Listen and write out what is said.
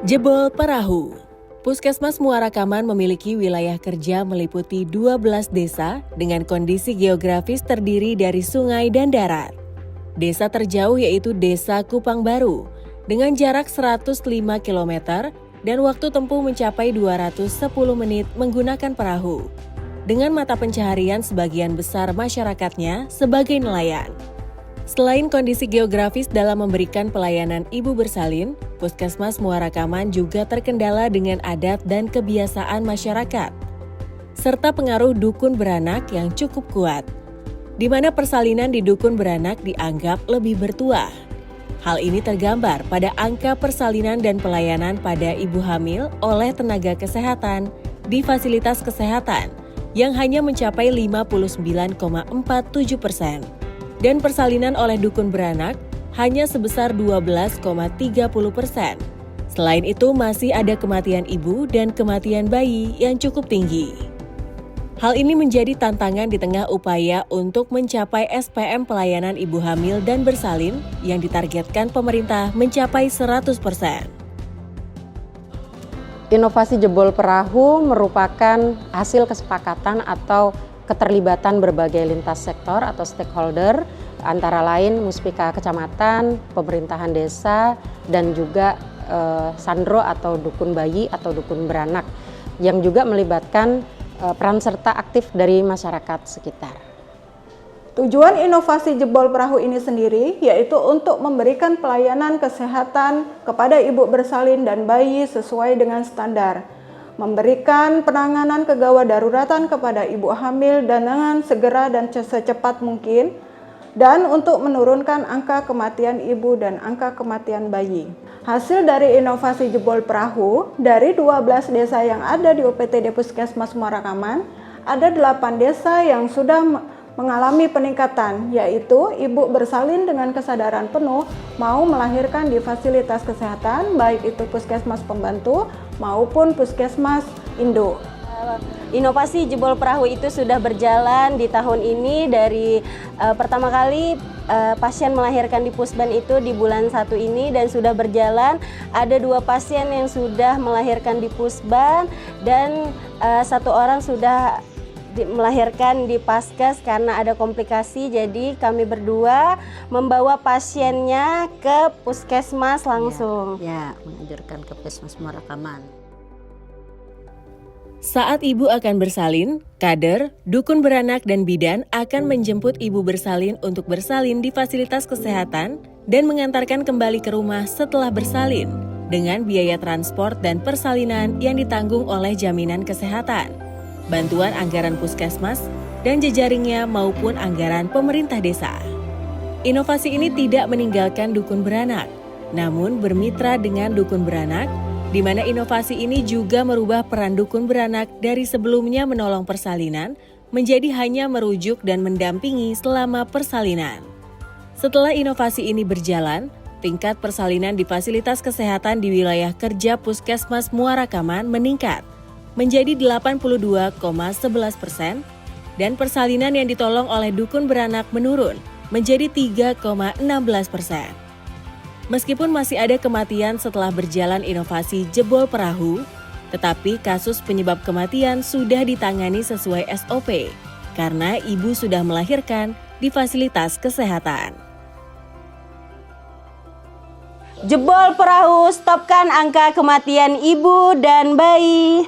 Jebol perahu. Puskesmas Muara Kaman memiliki wilayah kerja meliputi 12 desa dengan kondisi geografis terdiri dari sungai dan darat. Desa terjauh yaitu Desa Kupang Baru dengan jarak 105 km dan waktu tempuh mencapai 210 menit menggunakan perahu. Dengan mata pencaharian sebagian besar masyarakatnya sebagai nelayan. Selain kondisi geografis dalam memberikan pelayanan ibu bersalin, Puskesmas Muara Kaman juga terkendala dengan adat dan kebiasaan masyarakat, serta pengaruh dukun beranak yang cukup kuat, di mana persalinan di dukun beranak dianggap lebih bertuah. Hal ini tergambar pada angka persalinan dan pelayanan pada ibu hamil oleh tenaga kesehatan di fasilitas kesehatan yang hanya mencapai 59,47%. Dan persalinan oleh dukun beranak hanya sebesar 12,30%. Selain itu masih ada kematian ibu dan kematian bayi yang cukup tinggi. Hal ini menjadi tantangan di tengah upaya untuk mencapai SPM pelayanan ibu hamil dan bersalin yang ditargetkan pemerintah mencapai 100%. Inovasi jebol perahu merupakan hasil kesepakatan atau keterlibatan berbagai lintas sektor atau stakeholder, antara lain Muspika Kecamatan, pemerintahan desa, dan juga Sandro atau dukun bayi atau dukun beranak, yang juga melibatkan peran serta aktif dari masyarakat sekitar. Tujuan inovasi jebol perahu ini sendiri yaitu untuk memberikan pelayanan kesehatan kepada ibu bersalin dan bayi sesuai dengan standar, memberikan penanganan kegawat daruratan kepada ibu hamil dan dengan segera dan secepat mungkin, dan untuk menurunkan angka kematian ibu dan angka kematian bayi. Hasil dari inovasi jebol perahu, dari 12 desa yang ada di UPTD Puskesmas Muara Kaman, ada 8 desa yang sudah mengalami peningkatan, yaitu ibu bersalin dengan kesadaran penuh mau melahirkan di fasilitas kesehatan, baik itu puskesmas pembantu maupun puskesmas Indo. Inovasi jebol perahu itu sudah berjalan di tahun ini dari pertama kali pasien melahirkan di Pusban itu di bulan 1 ini dan sudah berjalan. Ada 2 pasien yang sudah melahirkan di Pusban dan 1 orang sudah melahirkan di Paskes karena ada komplikasi, jadi kami berdua membawa pasiennya ke puskesmas langsung. Ya, menganjurkan ke Puskesmas Muara Kaman. Saat ibu akan bersalin, kader, dukun beranak dan bidan akan menjemput ibu bersalin untuk bersalin di fasilitas kesehatan dan mengantarkan kembali ke rumah setelah bersalin dengan biaya transport dan persalinan yang ditanggung oleh jaminan kesehatan, bantuan anggaran puskesmas, dan jejaringnya maupun anggaran pemerintah desa. Inovasi ini tidak meninggalkan dukun beranak, namun bermitra dengan dukun beranak, di mana inovasi ini juga merubah peran dukun beranak dari sebelumnya menolong persalinan menjadi hanya merujuk dan mendampingi selama persalinan. Setelah inovasi ini berjalan, tingkat persalinan di fasilitas kesehatan di wilayah kerja Puskesmas Muara Kaman meningkat menjadi 82,11% dan persalinan yang ditolong oleh dukun beranak menurun menjadi 3,16%. Meskipun masih ada kematian setelah berjalan inovasi jebol perahu, tetapi kasus penyebab kematian sudah ditangani sesuai SOP karena ibu sudah melahirkan di fasilitas kesehatan. Jebol perahu, stopkan angka kematian ibu dan bayi.